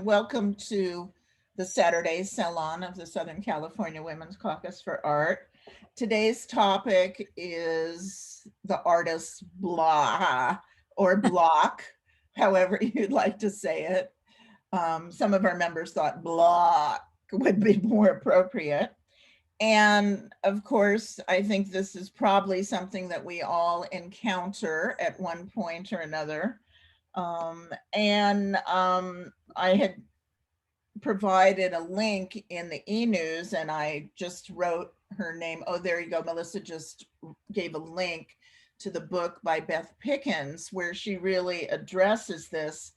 Welcome to the Saturday Salon of the Southern California Women's Caucus for Art. Today's topic is the artist Blaaaaah or Block, however you'd like to say it. Some of our members thought Block would be more appropriate. And of course, I think this is probably something that we all encounter at one point or another. I had provided a link in the e-news and I just wrote her name. Oh, there you go. Melissa just gave a link to the book by Beth Pickens where she really addresses this.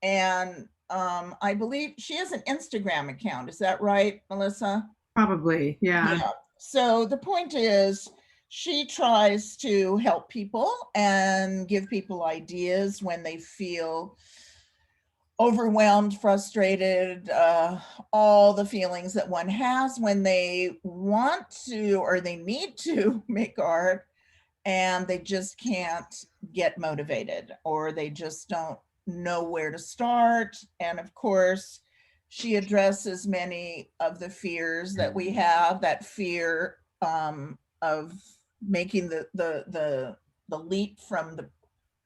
And I believe she has an Instagram account. Is that right, Melissa? Probably, yeah. Yeah. So the point is, she tries to help people and give people ideas when they feel overwhelmed, frustrated, all the feelings that one has when they want to or they need to make art and they just can't get motivated or they just don't know where to start. And of course, she addresses many of the fears that we have, that fear of making the leap from the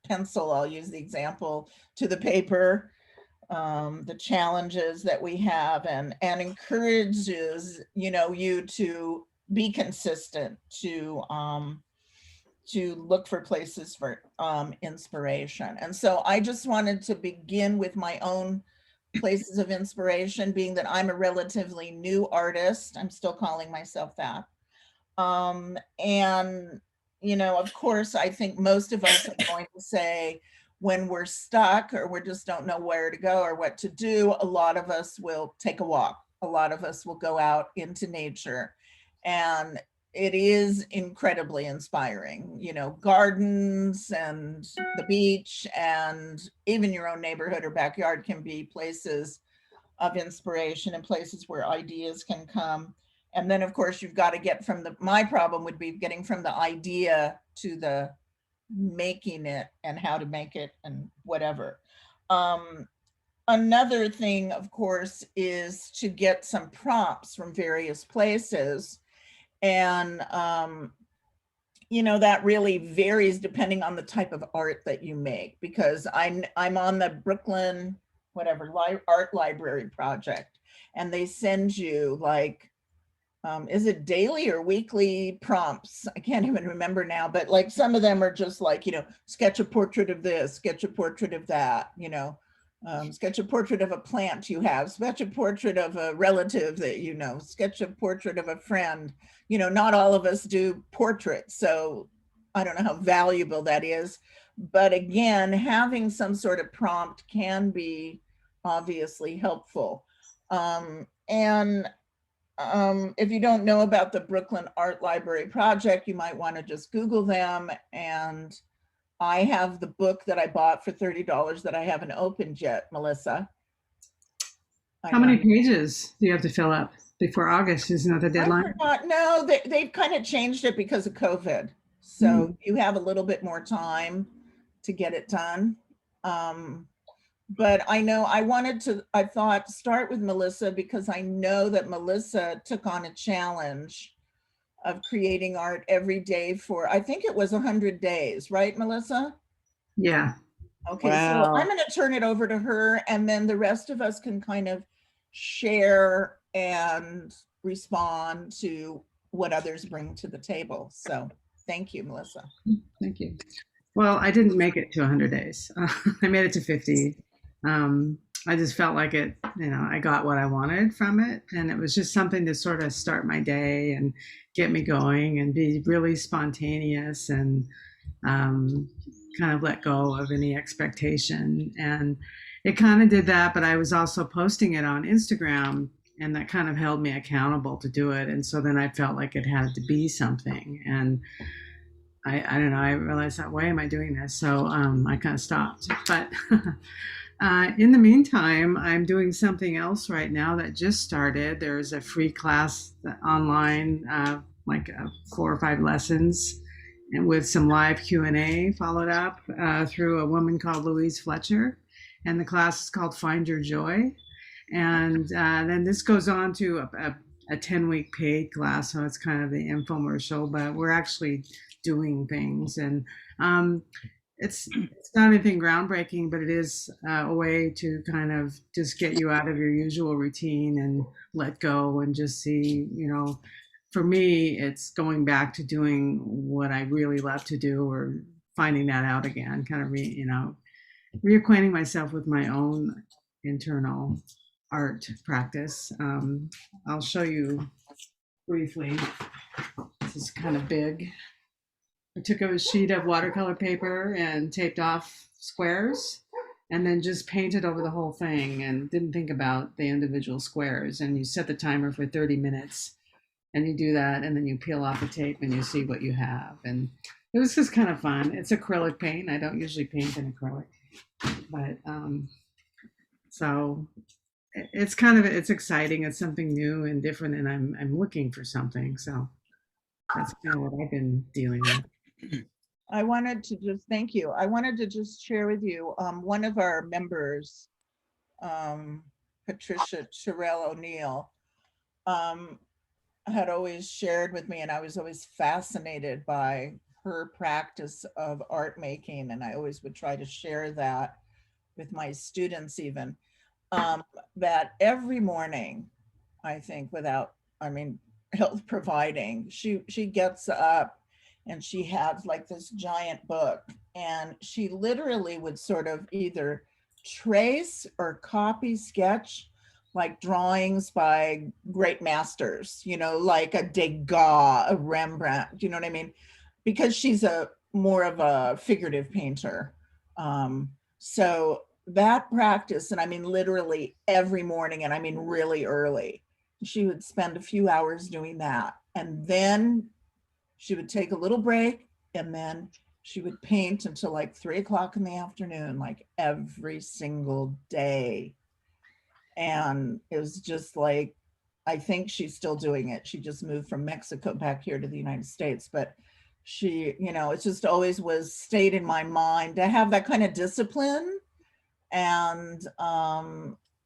pencil, I'll use the example, to the paper, the challenges that we have, and encourages you to be consistent, to look for places for inspiration. And so I just wanted to begin with my own places of inspiration, being that I'm a relatively new artist. I'm still calling myself that. And of course, I think most of us are going to say, when we're stuck or we just don't know where to go or what to do, a lot of us will take a walk. A lot of us will go out into nature. And it is incredibly inspiring, gardens and the beach and even your own neighborhood or backyard can be places of inspiration and places where ideas can come. And then of course you've got to get from my problem would be getting from the idea to the making it and how to make it and whatever. Another thing, of course, is to get some prompts from various places. And, that really varies depending on the type of art that you make, because I'm on the Brooklyn, whatever, art library project, and they send you like, is it daily or weekly prompts? I can't even remember now, but like some of them are just like, sketch a portrait of this, sketch a portrait of that, sketch a portrait of a plant you have, sketch a portrait of a relative that sketch a portrait of a friend. Not all of us do portraits, so I don't know how valuable that is. But again, having some sort of prompt can be obviously helpful. And if you don't know about the Brooklyn Art Library Project, you might want to just Google them. And I have the book that I bought for $30 that I haven't opened yet, Melissa. How many pages do you have to fill up before August? Isn't that the deadline? No, they've kind of changed it because of COVID. So you have a little bit more time to get it done. But I know I thought start with Melissa because I know that Melissa took on a challenge of creating art every day for, I think it was 100 days, right, Melissa? Yeah. Okay, wow. So I'm going to turn it over to her and then the rest of us can kind of share and respond to what others bring to the table. So thank you, Melissa. Thank you. Well, I didn't make it to 100 days. I made it to 50. I just felt like it, I got what I wanted from it. And it was just something to sort of start my day and get me going and be really spontaneous and kind of let go of any expectation. And it kind of did that, but I was also posting it on Instagram and that kind of held me accountable to do it. And so then I felt like it had to be something. And I don't know, I realized that, why am I doing this? So I kind of stopped. But in the meantime, I'm doing something else right now that just started. There's a free class online, like 4 or 5 lessons, and with some live Q&A followed up through a woman called Louise Fletcher. And the class is called Find Your Joy. And then this goes on to a 10-week paid class. So it's kind of the infomercial, but we're actually doing things. And it's not anything groundbreaking, but it is a way to kind of just get you out of your usual routine and let go and just see, for me, it's going back to doing what I really love to do or finding that out again, kind of reacquainting myself with my own internal art practice. I'll show you briefly. This is kind of big. I took a sheet of watercolor paper and taped off squares and then just painted over the whole thing and didn't think about the individual squares. And you set the timer for 30 minutes and you do that, and then you peel off the tape and you see what you have. And it was just kind of fun. It's acrylic paint. I don't usually paint in acrylic, but so it's exciting. It's something new and different, and I'm looking for something. So that's kind of what I've been dealing with. I wanted to just thank you. I wanted to just share with you, one of our members, Patricia Sherrill O'Neill, had always shared with me, and I was always fascinated by her practice of art making, and I always would try to share that with my students even, that every morning, I think health providing, she gets up and she has like this giant book, and she literally would sort of either trace or copy sketch like drawings by great masters, like a Degas, a Rembrandt, you know what I mean? Because she's more of a figurative painter. So that practice, and I mean literally every morning, and I mean really early, she would spend a few hours doing that. And then she would take a little break, and then she would paint until like 3 o'clock in the afternoon, like every single day. And it was just like, I think she's still doing it. She just moved from Mexico back here to the United States, but she, it just always stayed in my mind to have that kind of discipline. And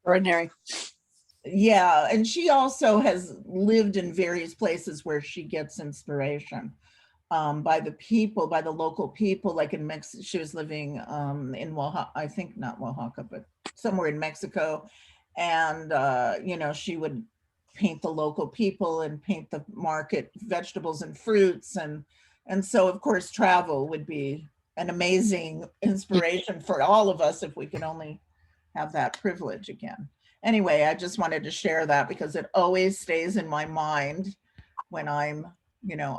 ordinary. Yeah, and she also has lived in various places where she gets inspiration by the local people, like in Mexico. She was living in Oaxaca, I think not Oaxaca, but somewhere in Mexico. And, she would paint the local people and paint the market vegetables and fruits. And so, of course, travel would be an amazing inspiration for all of us if we could only have that privilege again. Anyway, I just wanted to share that because it always stays in my mind when I'm,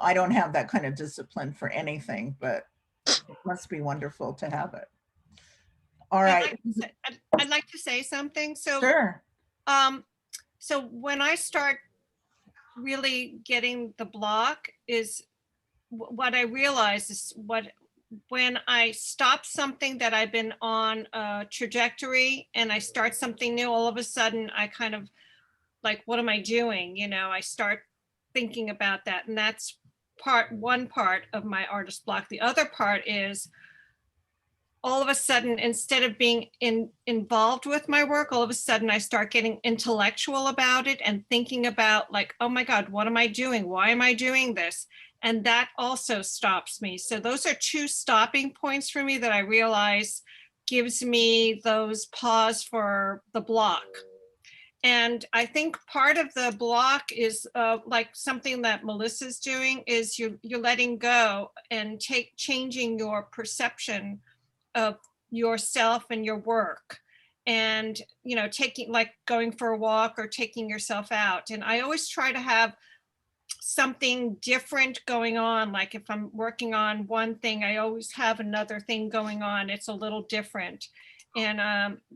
I don't have that kind of discipline for anything, but it must be wonderful to have it. All right. I'd like to say something. So, sure. So when I start really getting the block is what I realize is when I stop something that I've been on a trajectory and I start something new, all of a sudden I kind of like, what am I doing? I start thinking about that. And that's one part of my artist block. The other part is all of a sudden, instead of being involved with my work, all of a sudden I start getting intellectual about it and thinking about like, oh my God, what am I doing? Why am I doing this? And that also stops me. So those are two stopping points for me that I realize gives me those pause for the block. And I think part of the block is like something that Melissa's doing is you're letting go and changing your perception of yourself and your work, and taking, like, going for a walk or taking yourself out. And I always try to have something different going on. Like if I'm working on one thing, I always have another thing going on. It's a little different, and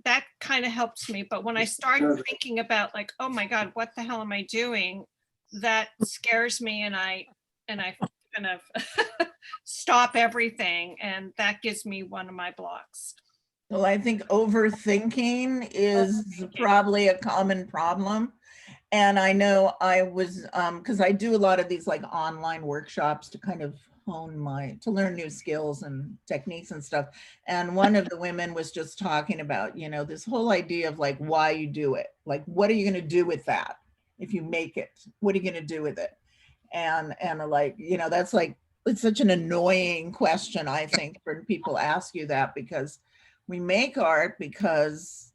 that kind of helps me. But when I start thinking about like, oh my God, what the hell am I doing, that scares me, and I kind of stop everything, and that gives me one of my blocks. Well, I think overthinking is probably a common problem. And I know I was, because I do a lot of these like online workshops to kind of to learn new skills and techniques and stuff. And one of the women was just talking about, you know, this whole idea of like why you do it. Like, what are you going to do with that? If you make it, what are you going to do with it? And like, you know, that's like, it's such an annoying question, I think, when people ask you that, because we make art because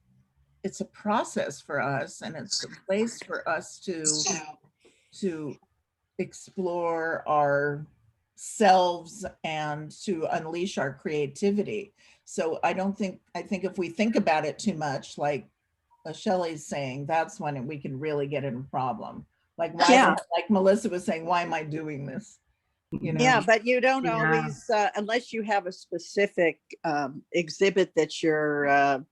it's a process for us, and it's a place for us to explore ourselves and to unleash our creativity. So I think if we think about it too much, like Shelley's saying, that's when we can really get in a problem. Like, why, Yeah. like Melissa was saying, why am I doing this? You know? Yeah, but you don't Yeah. always, unless you have a specific exhibit that you're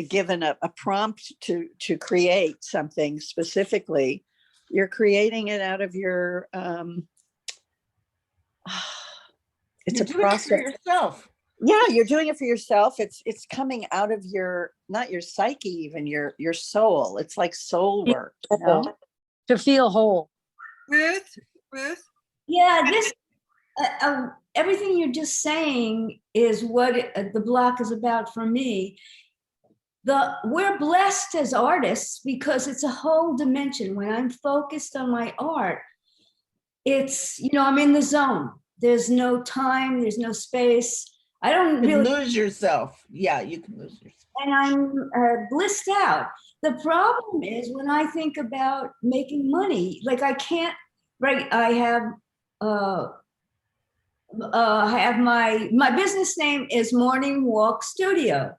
given a prompt to create something specifically, you're creating it out of your, it's You're a doing it process. for yourself. Yeah, you're doing it for yourself. It's coming out of your, not your psyche, even your soul. It's like soul work, you know? To feel whole. Ruth? Yeah, this everything you're just saying is what the block is about for me. We're blessed as artists because it's a whole dimension. When I'm focused on my art, it's, you know, I'm in the zone. There's no time, there's no space. I don't You can really lose yourself. Yeah, you can lose yourself. and I'm blissed out. The problem is when I think about making money, like I can't, right? I have my business name is Morning Walk Studio.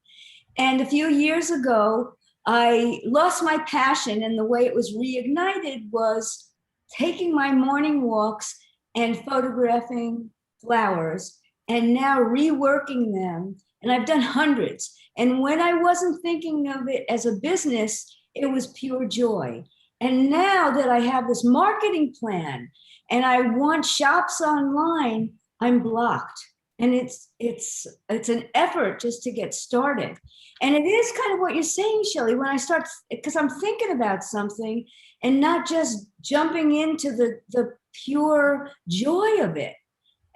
And a few years ago, I lost my passion, and the way it was reignited was taking my morning walks and photographing flowers and now reworking them. And I've done hundreds. And when I wasn't thinking of it as a business, it was pure joy. And now that I have this marketing plan and I want shops online, I'm blocked. And it's an effort just to get started. And it is kind of what you're saying, Shelley, when I start, because I'm thinking about something and not just jumping into the pure joy of it.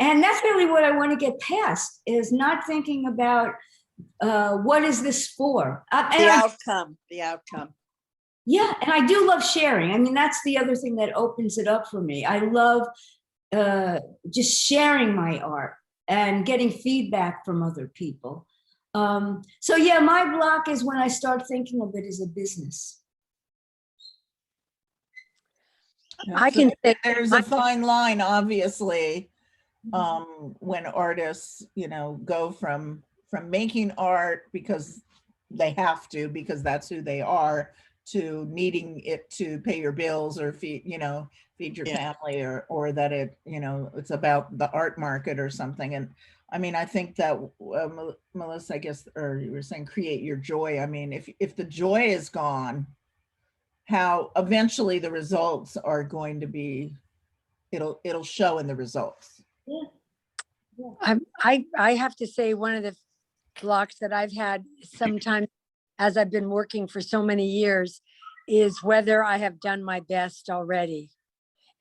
And that's really what I want to get past, is not thinking about what is this for? The outcome. Yeah, and I do love sharing. I mean, that's the other thing that opens it up for me. I love just sharing my art and getting feedback from other people. So yeah, my block is when I start thinking of it as a business. I can say There's a fine line, obviously, when artists, you know, go from making art because they have to, because that's who they are, to needing it to pay your bills or feed your family, or that it, you know, it's about the art market or something. And I mean, I think that Melissa, I guess, or you were saying create your joy. I mean, if the joy is gone, how eventually the results are going to be, it'll show in the results. Yeah. I have to say, one of the blocks that I've had sometimes as I've been working for so many years is whether I have done my best already.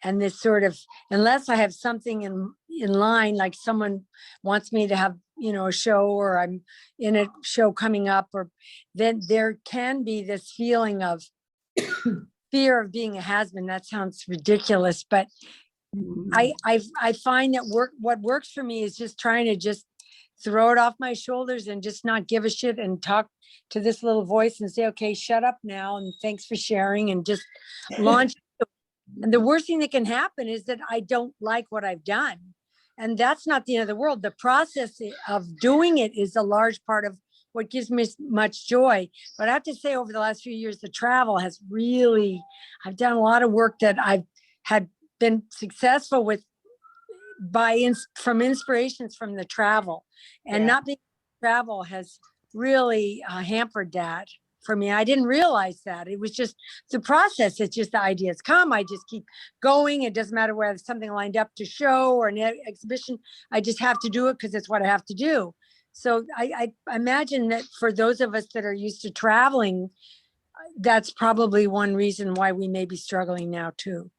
And this sort of, unless I have something in line, like someone wants me to have, you know, a show, or I'm in a show coming up, or then there can be this feeling of fear of being a has-been. That sounds ridiculous, but I find that what works for me is just trying to just throw it off my shoulders and just not give a shit and talk to this little voice and say, okay, shut up now. And thanks for sharing, and just launch. And the worst thing that can happen is that I don't like what I've done. And that's not the end of the world. The process of doing it is a large part of what gives me much joy. But I have to say, over the last few years, the travel has really, I've done a lot of work that I've had been successful with from inspirations from the travel, and not being travel has really hampered that for me. I didn't realize that. It was just the process. It's just the ideas come. I just keep going. It doesn't matter whether it's something lined up to show or an exhibition. I just have to do it because it's what I have to do. So I imagine that for those of us that are used to traveling, that's probably one reason why we may be struggling now too.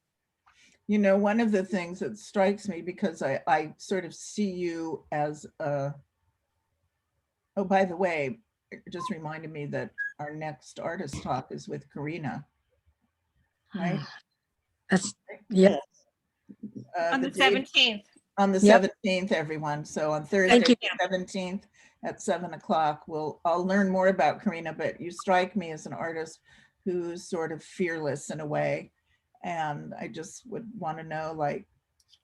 You know, one of the things that strikes me, because I sort of see you as a, oh, by the way, it just reminded me that our next artist talk is with Karina, right? That's, yeah. On the day- 17th. On the Yep. 17th, everyone. So on Thursday, you. the 17th at 7 o'clock, I'll learn more about Karina, but you strike me as an artist who's sort of fearless in a way. And I just would want to know, like,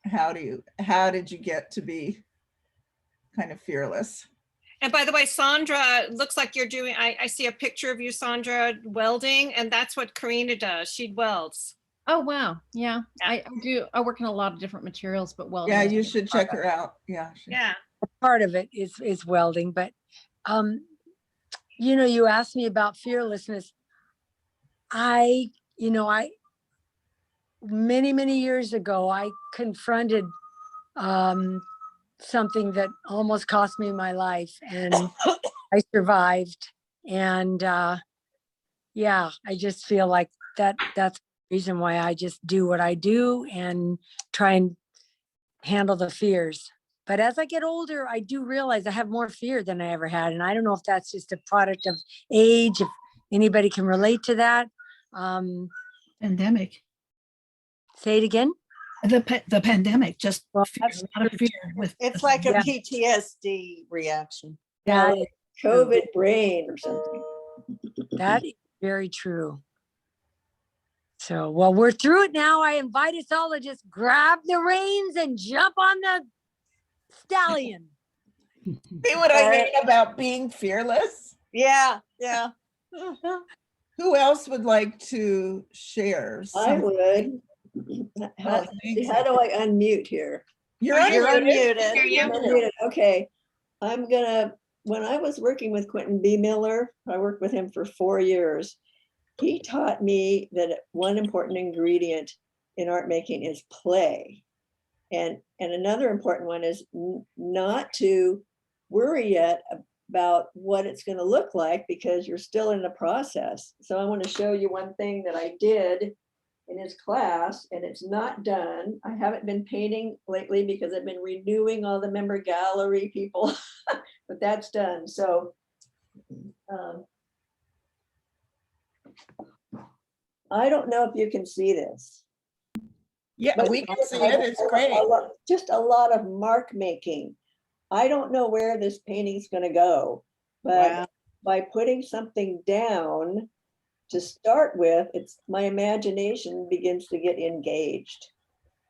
how did you get to be kind of fearless? And by the way, Sondra, looks like you're doing, I see a picture of you, Sondra, welding, and that's what Karina does. She welds. Oh, wow. Yeah. Yeah. I work in a lot of different materials, but welding. Yeah, is you a should big check part her out. Yeah. Yeah. part of it is welding, but you know, you asked me about fearlessness. Many years ago, I confronted something that almost cost me my life, and I survived. And yeah, I just feel like that's the reason why I just do what I do and try and handle the fears. But as I get older, I do realize I have more fear than I ever had. And I don't know if that's just a product of age, if anybody can relate to that. Pandemic. Say it again. The pandemic just Well, fear, that's a lot of true, fear with It's like a Yeah. PTSD reaction. That is true. COVID brain or something. That is very true. So, well, we're through it now. I invite us all to just grab the reins and jump on the stallion. See what I mean about being fearless? Yeah, yeah. Who else would like to share? I would. How thanks. do I unmute here? You're You're unmuted. unmuted. Hear you. I'm unmuted. Okay. When I was working with Quentin B. Miller, I worked with him for 4 years. He taught me that one important ingredient in art making is play. And another important one is not to worry yet about what it's going to look like, because you're still in the process. So I want to show you one thing that I did in his class, and it's not done. I haven't been painting lately because I've been renewing all the member gallery people, but that's done. So I don't know if you can see this. Yeah, But we can see it. It's great. Just a lot of mark making. I don't know where this painting's going to go, but Wow. by putting something down to start with, it's my imagination begins to get engaged.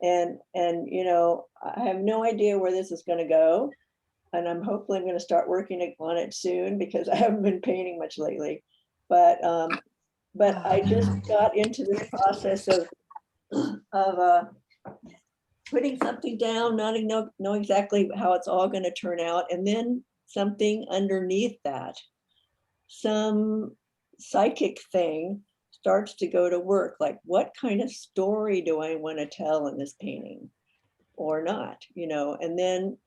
And you know, I have no idea where this is going to go. And I'm hopefully I'm going to start working on it soon, because I haven't been painting much lately. But I just got into this process of putting something down, not know exactly how it's all going to turn out, and then something underneath that, some psychic thing starts to go to work. Like, what kind of story do I want to tell in this painting or not, you know? And then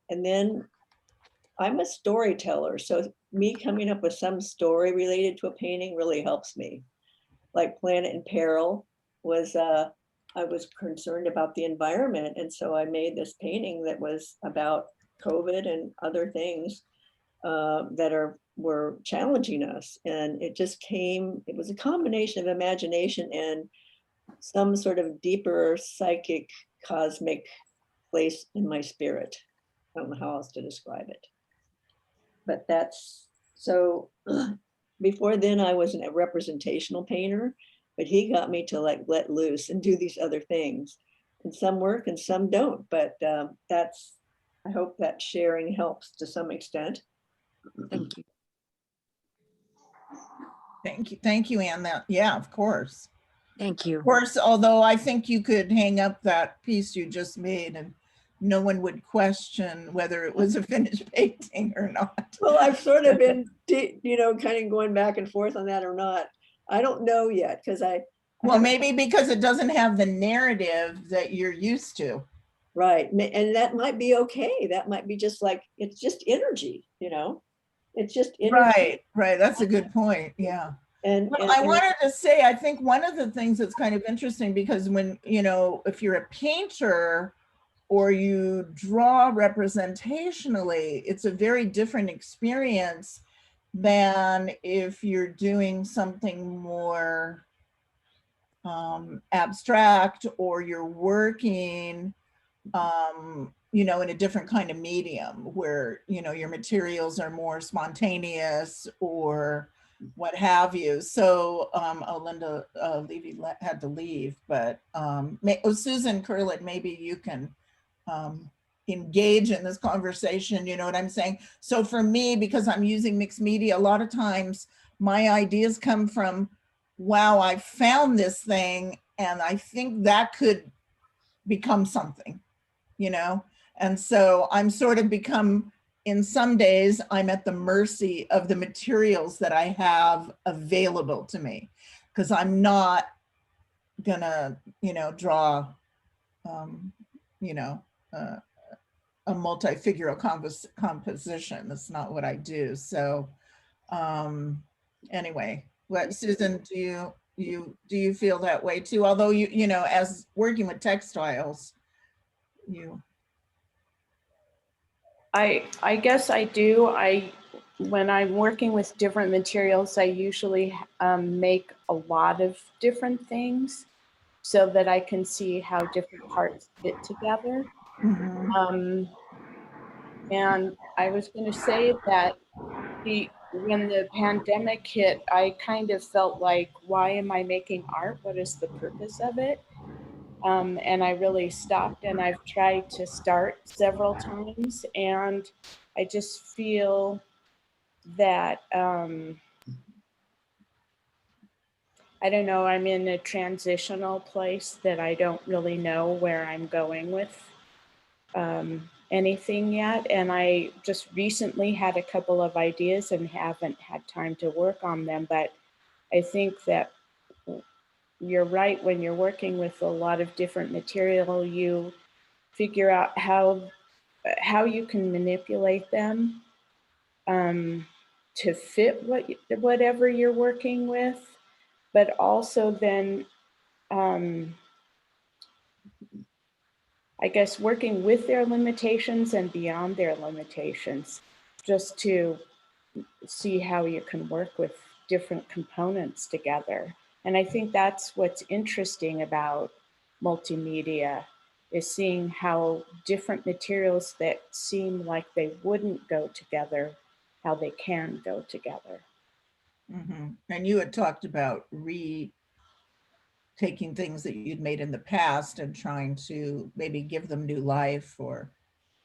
I'm a storyteller, so me coming up with some story related to a painting really helps me. Like Planet in Peril was, I was concerned about the environment, and so I made this painting that was about COVID and other things that were challenging us. And it just came, it was a combination of imagination and some sort of deeper psychic cosmic place in my spirit. I don't know how else to describe it. But that's, so before then I wasn't a representational painter, but he got me to like let loose and do these other things. And some work and some don't, but I hope that sharing helps to some extent. Thank you. Thank you, Anne. Yeah, of course. Thank you. Of course, although I think you could hang up that piece you just made and no one would question whether it was a finished painting or not. Well, I've sort of been, kind of going back and forth on that or not. I don't know yet, because Well, maybe because it doesn't have the narrative that you're used to. Right. And that might be okay. That might be just like, it's just energy, It's just energy. Right. That's a good point. Yeah. And, Well, and, I and wanted to say, I think one of the things that's kind of interesting, because when, you know, if you're a painter or you draw representationally, it's a very different experience than if you're doing something more abstract, or you're working, you know, in a different kind of medium where, you know, your materials are more spontaneous or what have you. So, Lynda Levy had to leave, but Susan Kurland, maybe you can engage in this conversation, you know what I'm saying? So for me, because I'm using mixed media, a lot of times my ideas come from, wow, I found this thing and I think that could become something, you know? And so I'm sort of become, in some days, I'm at the mercy of the materials that I have available to me, because I'm not gonna, you know, draw, you know, a multi-figural composition. That's not what I do. So anyway, what, Susan, do you feel that way too? Although you know, as working with textiles, I guess I do. When I'm working with different materials, I usually make a lot of different things so that I can see how different parts fit together. Mhm. And I was going to say that when the pandemic hit, I kind of felt like, why am I making art? What is the purpose of it? And I really stopped, and I've tried to start several times, and I just feel that, I don't know, I'm in a transitional place that I don't really know where I'm going with anything yet. And I just recently had a couple of ideas and haven't had time to work on them, but I think that you're right. When you're working with a lot of different material, you figure out how you can manipulate them to fit whatever you're working with, but also then I guess working with their limitations and beyond their limitations, just to see how you can work with different components together. And I think that's what's interesting about multimedia, is seeing how different materials that seem like they wouldn't go together, how they can go together. Mm-hmm. And you had talked about taking things that you'd made in the past and trying to maybe give them new life, or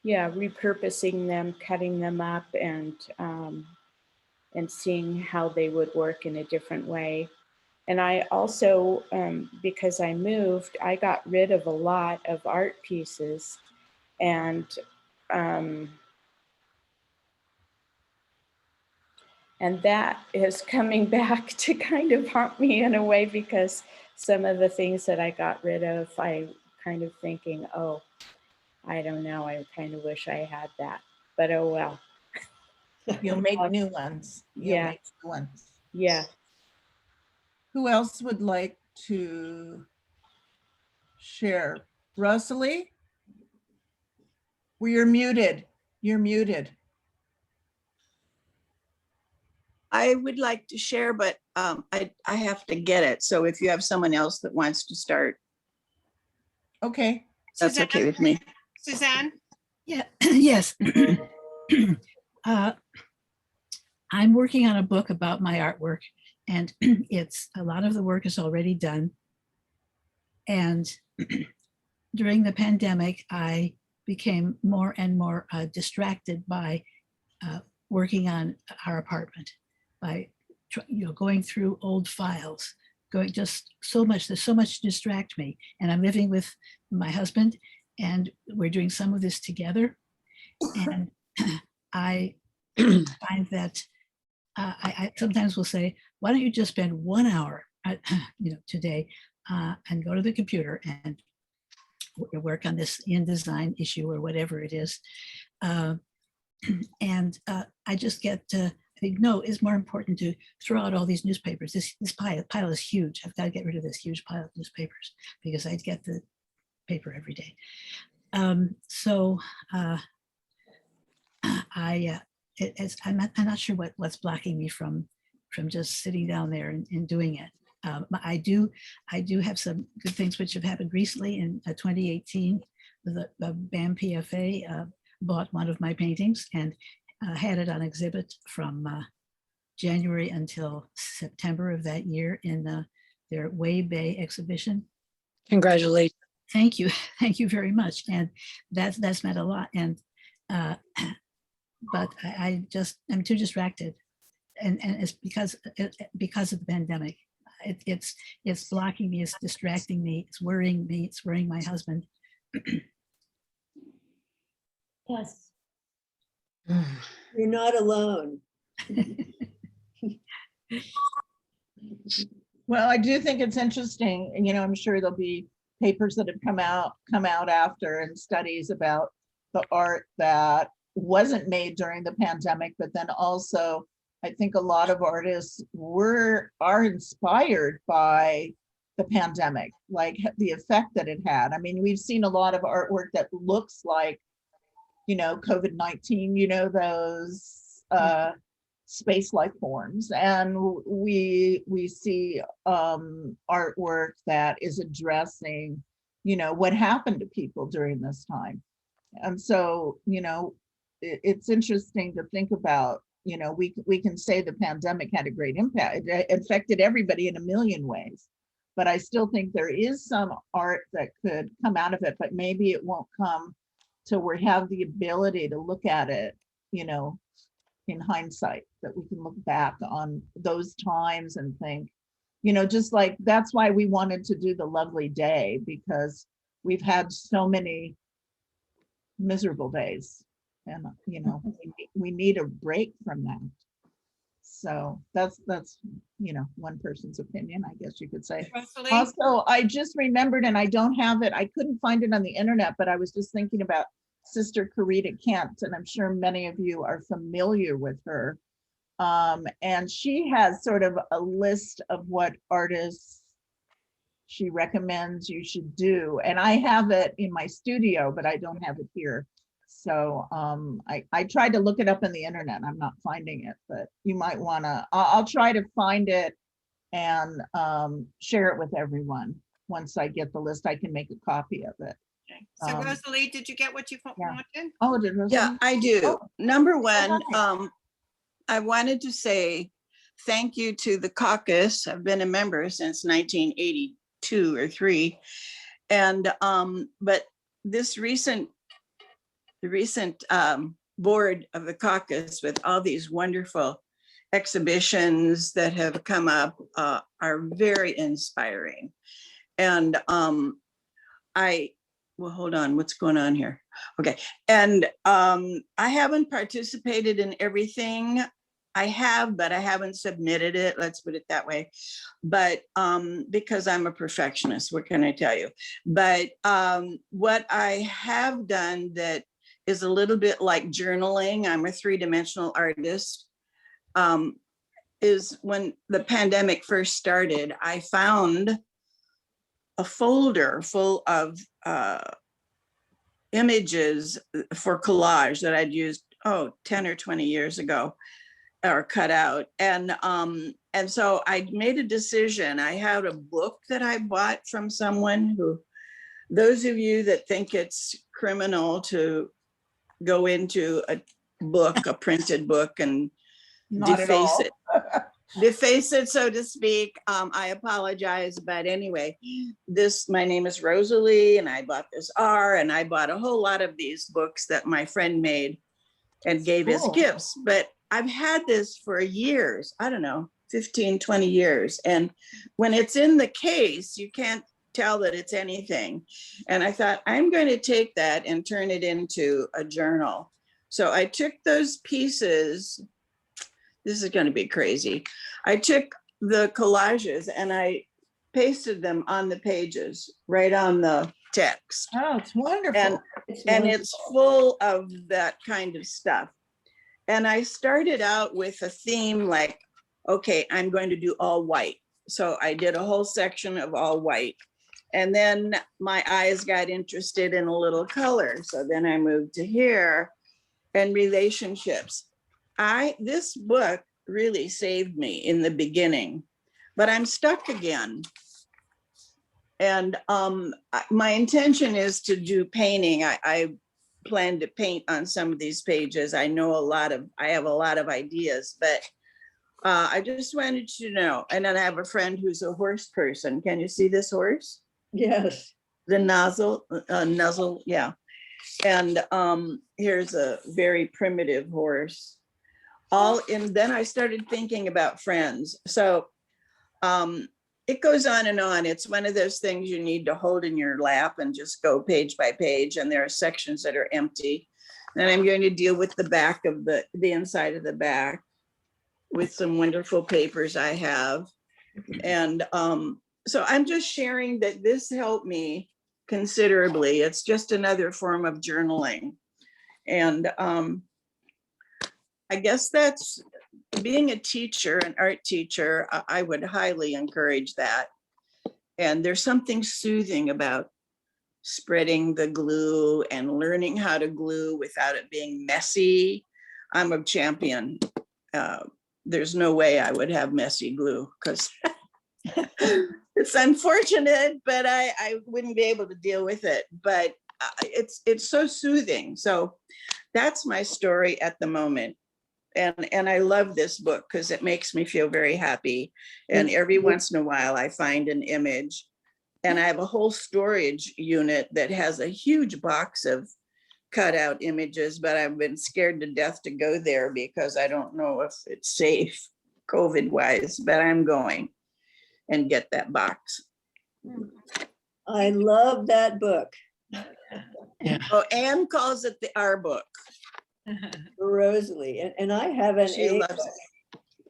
yeah, repurposing them, cutting them up, and seeing how they would work in a different way. And I also, because I moved, I got rid of a lot of art pieces, and that is coming back to kind of haunt me in a way, because some of the things that I got rid of, I kind of thinking, oh, I don't know, I kind of wish I had that, but oh well. you'll make new ones. Yeah. Make new ones. Yeah. Who else would like to share? Rosalie? Well, you're muted. You're muted. I would like to share, but I have to get it. So if you have someone else that wants to start, okay, that's Suzanne? okay with me. Suzanne? Yeah, yes. I'm working on a book about my artwork, and it's a lot of the work is already done. And during the pandemic, I became more and more distracted by working on our apartment, by going through old files, just so much. There's so much to distract me, and I'm living with my husband, and we're doing some of this together. And I find that I sometimes will say, why don't you just spend 1 hour, today, and go to the computer and work on this InDesign issue or whatever it is. And I just get, think, no, it's more important to throw out all these newspapers. This pile is huge. I've got to get rid of this huge pile of newspapers because I get the paper every day. I'm not sure what's blocking me from just sitting down there and doing it. I do have some good things which have happened recently. In 2018, the BAM PFA bought one of my paintings and had it on exhibit from January until September of that year in their Way Bay exhibition. Congratulations. Thank you. Thank you very much. And that's meant a lot. And but I'm too distracted. And it's because of the pandemic. It's blocking me, it's distracting me, it's worrying me, it's worrying my husband. Yes. You're not alone. Well, I do think it's interesting, and I'm sure there'll be papers that have come out after and studies about the art that wasn't made during the pandemic, but then also I think a lot of artists are inspired by the pandemic, like the effect that it had. I mean, we've seen a lot of artwork that looks like, COVID-19, those space life forms, and we see artwork that is addressing, what happened to people during this time. And so, it's interesting to think about. We can say the pandemic had a great impact. It affected everybody in a million ways, but I still think there is some art that could come out of it, but maybe it won't come till we have the ability to look at it, in hindsight, that we can look back on those times and think, just like, that's why we wanted to do the lovely day, because we've had so many miserable days. And we need a break from that. So that's one person's opinion, I guess you could say. Rosalie? Also, I just remembered, and I don't have it, I couldn't find it on the internet, but I was just thinking about Sister Karita Kent, and I'm sure many of you are familiar with her. And she has sort of a list of what artists she recommends you should do. And I have it in my studio, but I don't have it here. So I tried to look it up on the internet. I'm not finding it, but you might want to, I'll try to find it and share it with everyone. Once I get the list, I can make a copy of it. Okay. So Rosalie, did you get what you wanted? Oh, did Rosalie? Yeah, I do. Oh. Number one, Okay. I wanted to say thank you to the Caucus. I've been a member since 1982 or 3. And but this recent board of the Caucus, with all these wonderful exhibitions that have come up, are very inspiring. And well, hold on, what's going on here? Okay, and I haven't participated in everything. I have, but I haven't submitted it, let's put it that way. But because I'm a perfectionist, what can I tell you? But what I have done that is a little bit like journaling, I'm a 3-dimensional artist, is when the pandemic first started, I found a folder full of images for collage that I'd used 10 or 20 years ago, or cut out. And so I made a decision. I had a book that I bought from someone who, those of you that think it's criminal to go into a book, a printed book, and deface it, so to speak. I apologize, but anyway, my name is Rosalie, and I bought this R, and I bought a whole lot of these books that my friend made and gave as gifts. But I've had this for years, I don't know, 15, 20 years. And when it's in the case, you can't tell that it's anything. And I thought, I'm going to take that and turn it into a journal. So I took those pieces. This is going to be crazy. I took the collages and I pasted them on the pages, right on the text. Oh, it's wonderful. And it's full of that kind of stuff. And I started out with a theme like, okay, I'm going to do all white. So I did a whole section of all white. And then my eyes got interested in a little color. So then I moved to here and relationships. This book really saved me in the beginning, but I'm stuck again. And my intention is to do painting. I plan to paint on some of these pages. I have a lot of ideas, but I just wanted to know. And then I have a friend who's a horse person. Can you see this horse? Yes. The nuzzle, yeah. And here's a very primitive horse. Then I started thinking about friends. So it goes on and on. It's one of those things you need to hold in your lap and just go page by page. And there are sections that are empty. And I'm going to deal with the back of the inside of the back with some wonderful papers I have. And so I'm just sharing that this helped me considerably. It's just another form of journaling. And I guess that's being a teacher, an art teacher, I would highly encourage that. And there's something soothing about spreading the glue and learning how to glue without it being messy. I'm a champion. There's no way I would have messy glue because it's unfortunate, but I wouldn't be able to deal with it. But it's so soothing. So that's my story at the moment. And I love this book because it makes me feel very happy. And every once in a while I find an image, and I have a whole storage unit that has a huge box of cutout images, but I've been scared to death to go there because I don't know if it's safe COVID wise, but I'm going and get that box. I love that book. Yeah. Oh, Anne calls it our book. Rosalie, and I have an She A loves book.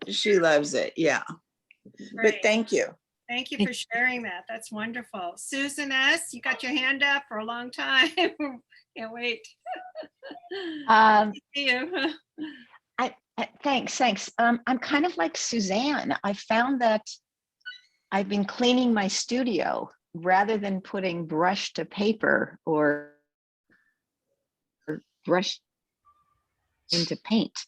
it. She loves it. Yeah. But Great. thank you. Thank you for sharing that. That's wonderful. Susan S., you got your hand up for a long time. Can't wait. See you. Thanks. I'm kind of like Suzanne. I found that I've been cleaning my studio rather than putting brush to paper or brush into paint.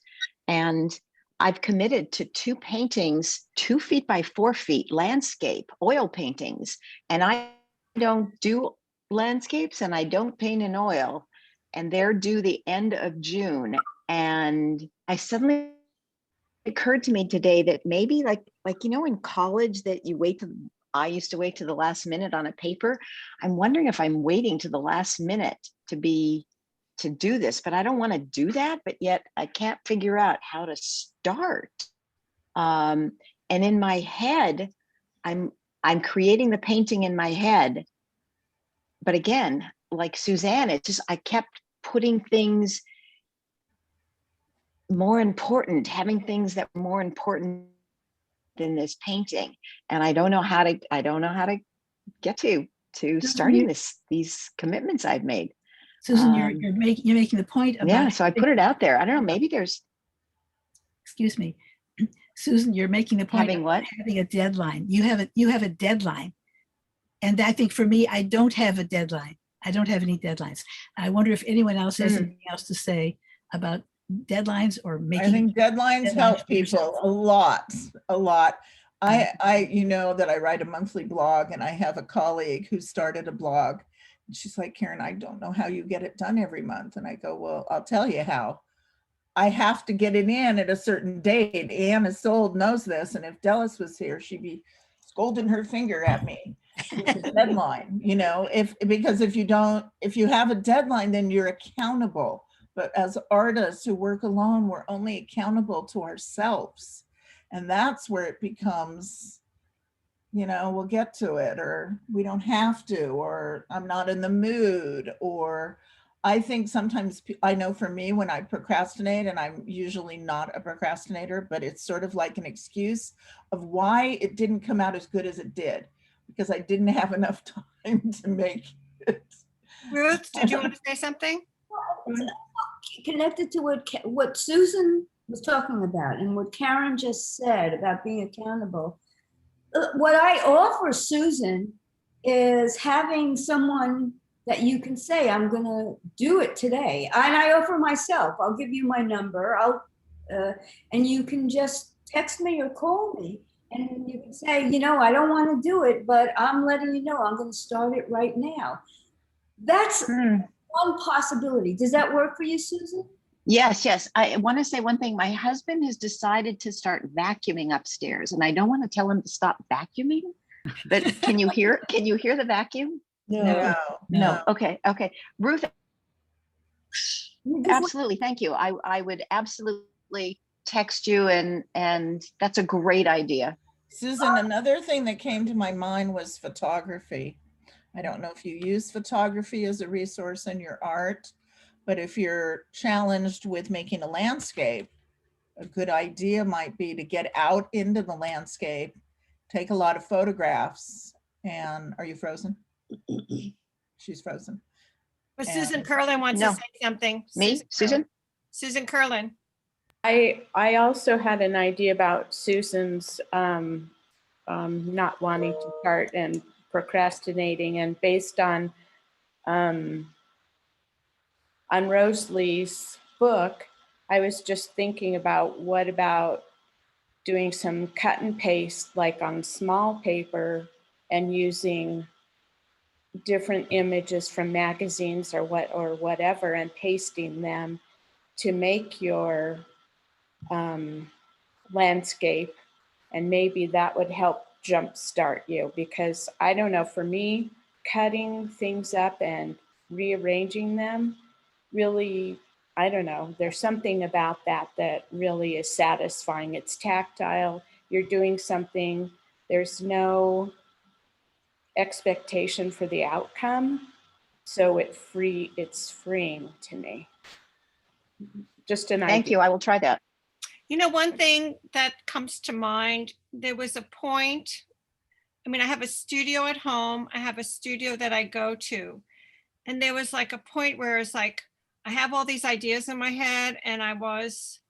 And I've committed to 2 paintings, 2 feet by 4 feet, landscape, oil paintings. And I don't do landscapes and I don't paint in oil. And they're due the end of June. And I suddenly occurred to me today that maybe like in college that I used to wait to the last minute on a paper. I'm wondering if I'm waiting to the last minute to do this, but I don't want to do that, but yet I can't figure out how to start. And in my head, I'm creating the painting in my head. But again, like Suzanne, it's just, I kept putting things more important, having things that were more important than this painting. And I don't know how to get to starting these commitments I've made. Susan, you're making the point about, yeah, so I put it out there. I don't know, maybe there's, excuse me, Susan, you're making the point having of what? having a deadline. You have a deadline. And I think for me, I don't have a deadline. I don't have any deadlines. I wonder if anyone else has anything else to say about deadlines or making. I think deadlines help people a lot. You know that I write a monthly blog, and I have a colleague who started a blog. And she's like, Karen, I don't know how you get it done every month. And I go, well, I'll tell you how. I have to get it in at a certain date. Anne Isolde knows this. And if Dallas was here, she'd be scolding her finger at me. It's a deadline, because if you have a deadline, then you're accountable. But as artists who work alone, we're only accountable to ourselves. And that's where it becomes, we'll get to it, or we don't have to, or I'm not in the mood, or I think sometimes, I know for me when I procrastinate, and I'm usually not a procrastinator, but it's sort of like an excuse of why it didn't come out as good as it did, because I didn't have enough time to make it. Ruth, did you want to say something? connected to what Susan was talking about and what Karen just said about being accountable. What I offer Susan is having someone that you can say, I'm going to do it today. And I offer myself, I'll give you my number. And you can just text me or call me. And you can say, you know, I don't want to do it, but I'm letting you know I'm going to start it right now. That's one possibility. Does that work for you, Susan? Yes, yes. I want to say one thing. My husband has decided to start vacuuming upstairs, and I don't want to tell him to stop vacuuming. But can you hear the vacuum? No. Okay. Ruth, absolutely. Thank you. I would absolutely text you, and that's a great idea. Susan, another thing that came to my mind was photography. I don't know if you use photography as a resource in your art, but if you're challenged with making a landscape, a good idea might be to get out into the landscape, take a lot of photographs. And are you frozen? She's frozen. But Susan Kurland wants to say something. Me, Susan? Susan Kurland. I also had an idea about Susan's not wanting to start and procrastinating, and based on Rosalie's book, I was just thinking about what about doing some cut and paste, like on small paper, and using different images from magazines or whatever, and pasting them to make your landscape. And maybe that would help jumpstart you, because I don't know, for me, cutting things up and rearranging them really, I don't know, there's something about that really is satisfying. It's tactile, you're doing something, there's no expectation for the outcome, so it's freeing to me. Just an idea. Thank you. I will try that. You know, one thing that comes to mind, there was a point, I mean, I have a studio at home, I have a studio that I go to, and there was like a point where it's like, I have all these ideas in my head, and I was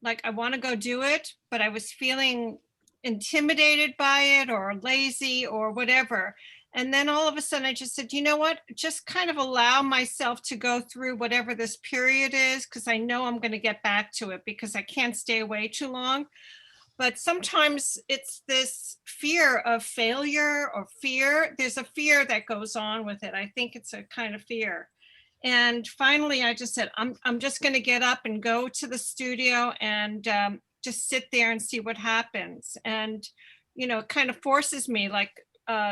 like, I want to go do it, but I was feeling intimidated by it or lazy or whatever. And then all of a sudden I just said, you know what, just kind of allow myself to go through whatever this period is, because I know I'm going to get back to it, because I can't stay away too long. But sometimes it's this fear of failure or fear. There's a fear that goes on with it. I think it's a kind of fear. And finally, I just said, I'm just going to get up and go to the studio and just sit there and see what happens. And, you know, it kind of forces me, like,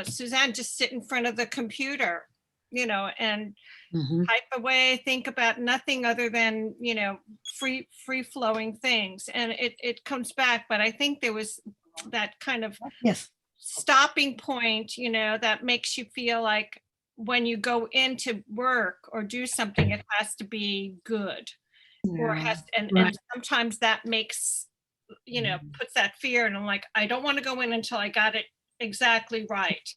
Suzanne, just sit in front of the computer, you know, and type away, think about nothing other than, you know, free flowing things. And it comes back. But I think there was that kind of stopping point, you know, that makes you feel like when you go into work or do something, it has to be good. Or has, and sometimes that makes, you know, puts that fear. And I'm like, I don't want to go in until I got it exactly right.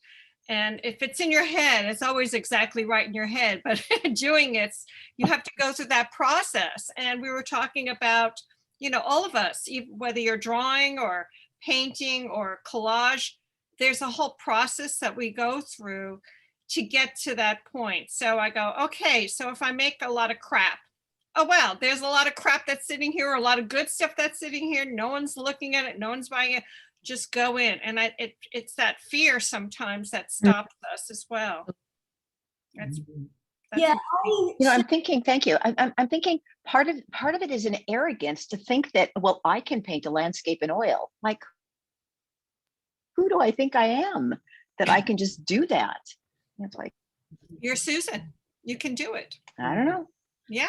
And if it's in your head, it's always exactly right in your head, but doing it, you have to go through that process. And we were talking about, you know, all of us, whether you're drawing or painting or collage, there's a whole process that we go through to get to that point. So I go, okay, so if I make a lot of crap, oh, well, there's a lot of crap that's sitting here, a lot of good stuff that's sitting here. No one's looking at it. No one's buying it. Just go in. And it's that fear sometimes that stops us as well. That's Yeah, you know, I'm thinking, thank you. I'm thinking part of it is an arrogance to think that, well, I can paint a landscape in oil. Like, who do I think I am that I can just do that? It's like, you're Susan. You can do it. I don't know. Yeah.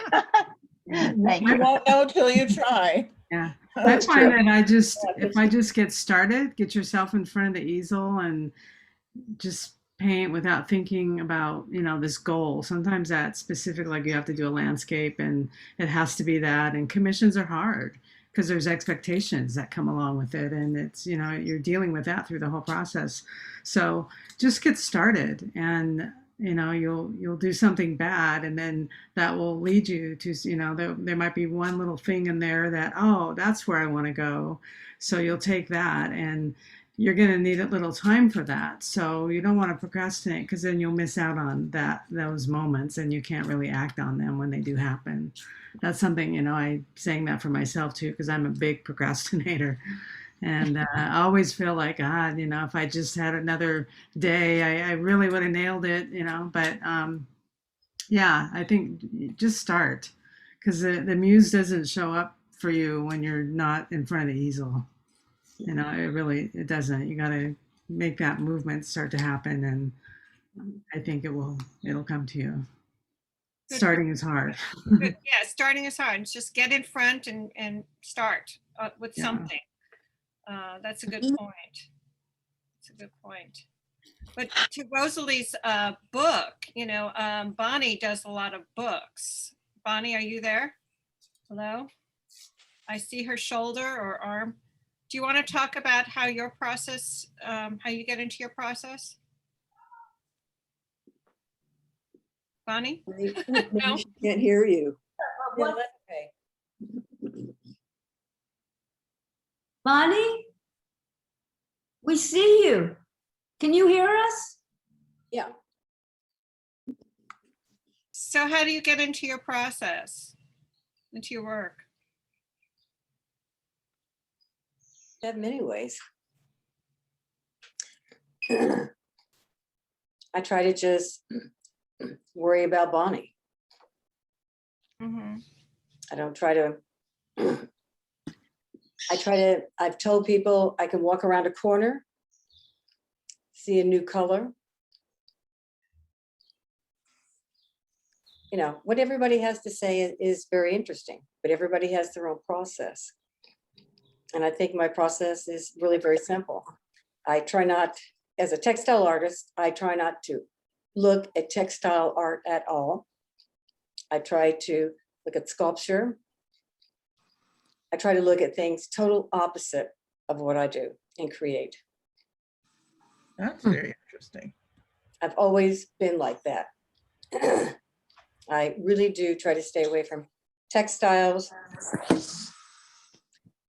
Thank You you. won't know till you try. Yeah, I find that if I just get started, get yourself in front of the easel and just paint without thinking about, you know, this goal. Sometimes that's specific, like you have to do a landscape and it has to be that. And commissions are hard because there's expectations that come along with it. And it's, you know, you're dealing with that through the whole process. So just get started and, you'll do something bad, and then that will lead you to, there might be one little thing in there that, oh, that's where I want to go. So you'll take that, and you're going to need a little time for that. So you don't want to procrastinate, because then you'll miss out on those moments, and you can't really act on them when they do happen. That's something, I'm saying that for myself too, because I'm a big procrastinator. And I always feel like, if I just had another day, I really would have nailed it, But yeah, I think just start, because the muse doesn't show up for you when you're not in front of the easel. It doesn't. You got to make that movement start to happen, and I think it'll come to you. Good. Starting is hard. Good. Yeah, starting is hard. Just get in front and start with something. That's a good point. That's a good point. But to Rosalie's book, Bonnie does a lot of books. Bonnie, are you there? Hello? I see her shoulder or arm. Do you want to talk about how your process, how you get into your process? Bonnie? No. She can't hear you. Yeah, that's okay. Bonnie, we see you. Can you hear us? Yeah. So how do you get into your process, into your work? I have many ways. I try to just worry about Bonnie. Mm-hmm. I don't try to, I've told people I can walk around a corner, see a new color. What everybody has to say is very interesting, but everybody has their own process. And I think my process is really very simple. I try not, as a textile artist, I try not to look at textile art at all. I try to look at sculpture. I try to look at things total opposite of what I do and create. That's very interesting. I've always been like that. I really do try to stay away from textiles.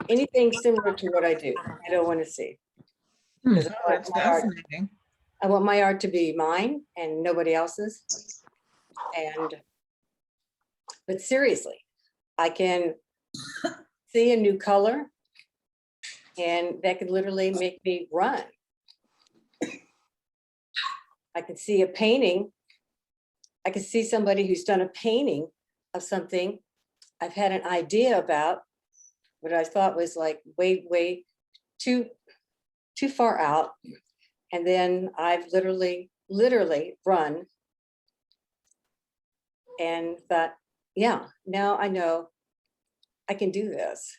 Anything similar to what I do, I don't want to see. Because That's fascinating. I want my art to be mine and nobody else's. But seriously, I can see a new color and that could literally make me run. I could see a painting. I could see somebody who's done a painting of something I've had an idea about, what I thought was like way too far out. And then I've literally run and thought, yeah, now I know I can do this.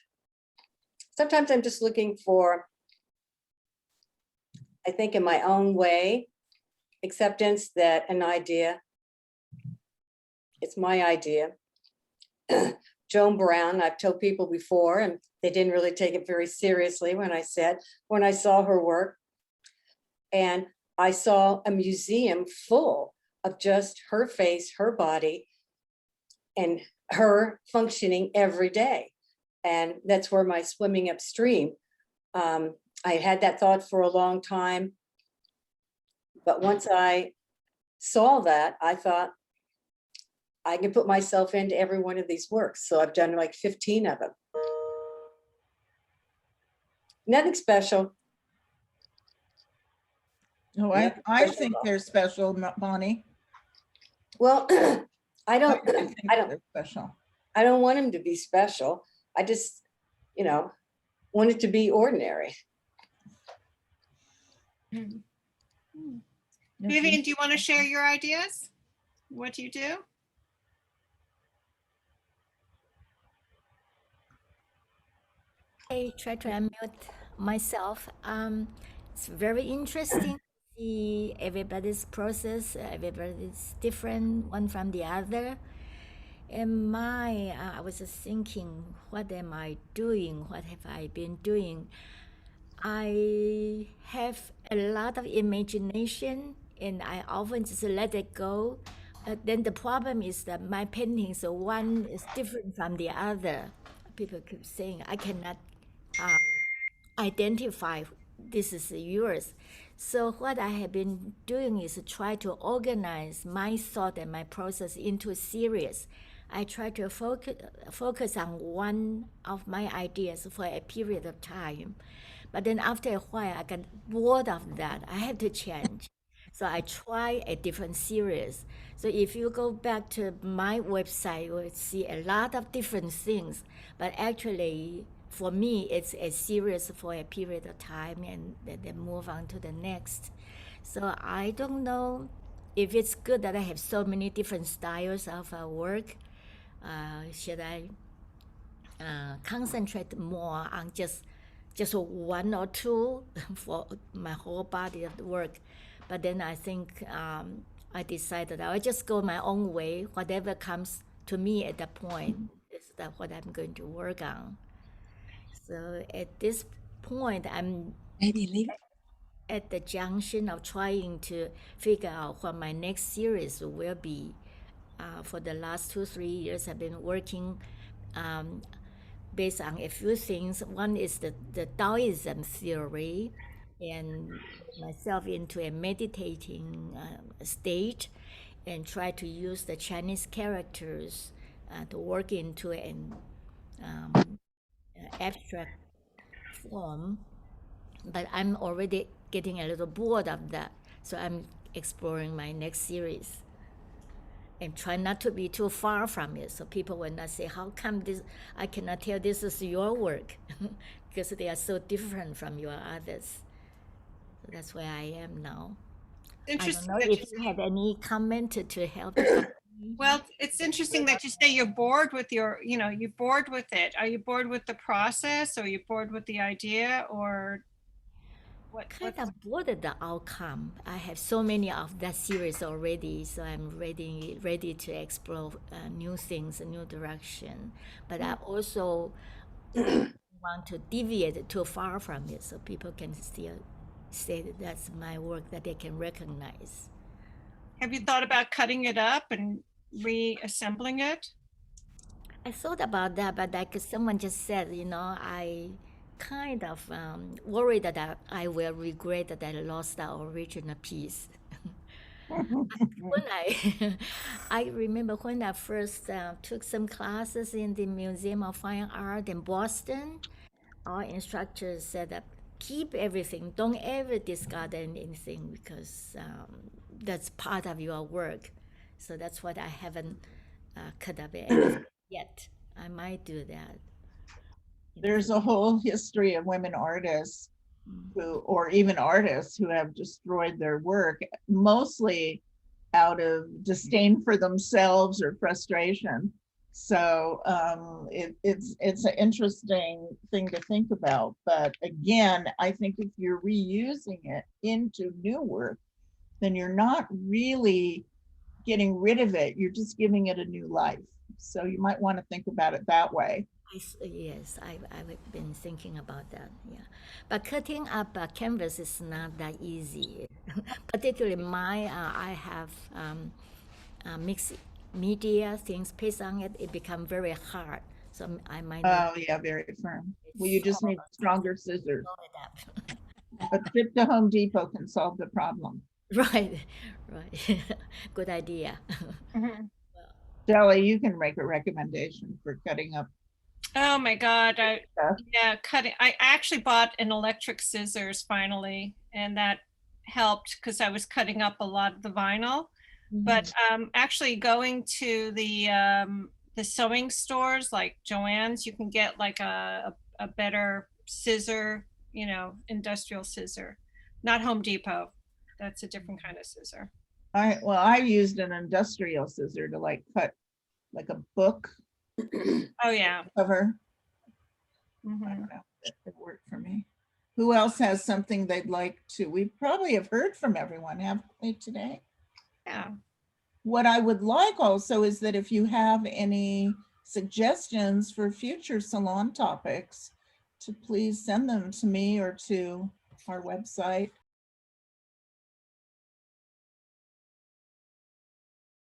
Sometimes I'm just looking for, I think in my own way, acceptance that an idea, it's my idea. Joan Brown, I've told people before, and they didn't really take it very seriously when I saw her work, and I saw a museum full of just her face, her body, and her functioning every day. And that's where my swimming upstream. I had that thought for a long time, but once I saw that, I thought, I can put myself into every one of these works. So I've done like 15 of them. Nothing special. No, I think they're special, Bonnie. Well, I don't They're special. I don't want them to be special. I just, want it to be ordinary. Vivian, do you want to share your ideas? What do you do? I try to unmute myself. It's very interesting to see everybody's process. Everybody's different one from the other. And I was just thinking, what am I doing? What have I been doing? I have a lot of imagination and I often just let it go. Then the problem is that my paintings, one is different from the other. People keep saying I cannot identify this is yours. So what I have been doing is to try to organize my thought and my process into a series. I try to focus on one of my ideas for a period of time. But then after a while, I get bored of that. I have to change. So I try a different series. So if you go back to my website, you will see a lot of different things. But actually, for me, it's a series for a period of time and then move on to the next. So I don't know if it's good that I have so many different styles of work. Should I concentrate more on just one or two for my whole body of work? But then I think I decided I'll just go my own way. Whatever comes to me at that point is that what I'm going to work on. So at this point, I'm at the junction of trying to figure out what my next series will be. For the last 2-3 years, I've been working based on a few things. One is the Taoism theory, and myself into a meditating state, and try to use the Chinese characters to work into an abstract form. But I'm already getting a little bored of that, so I'm exploring my next series and try not to be too far from it, so people will not say, how come this, I cannot tell this is your work, because they are so different from your others. So that's where I am now. Interesting. I don't know if you have any comment to help. Well, it's interesting that you say you're bored with you're bored with it. Are you bored with the process, or are you bored with the idea, or what? Kind of bored at the outcome. I have so many of that series already, so I'm ready to explore new things, a new direction. But I also want to deviate too far from it, so people can still say that that's my work, that they can recognize. Have you thought about cutting it up and reassembling it? I thought about that, but like someone just said, I kind of worried that I will regret that I lost the original piece. When I remember when I first took some classes in the Museum of Fine Art in Boston, our instructors said that keep everything, don't ever discard anything, because that's part of your work. So that's what I haven't cut up yet. I might do that. There's a whole history of women artists or even artists who have destroyed their work, mostly out of disdain for themselves or frustration. So it's an interesting thing to think about. But again, I think if you're reusing it into new work, then you're not really getting rid of it. You're just giving it a new life. So you might want to think about it that way. Yes, I've been thinking about that, yeah. But cutting up a canvas is not that easy. Particularly I have mixed media things placed on it, it become very hard. So I might Oh yeah, very firm. Well, you just need stronger scissors. A trip to Home Depot can solve the problem. Right. Good idea. Mm-hmm. Shelley, you can make a recommendation for cutting up. Oh my God. Cutting. I actually bought an electric scissors finally, and that helped because I was cutting up a lot of the vinyl. But actually going to the sewing stores like Joann's, you can get like a better scissor, industrial scissor, not Home Depot. That's a different kind of scissor. I used an industrial scissor to cut like a book. Oh yeah. Cover. I don't know. It worked for me. Who else has something they'd like to? We probably have heard from everyone, haven't we, today? Yeah. What I would like also is that if you have any suggestions for future salon topics, to please send them to me or to our website.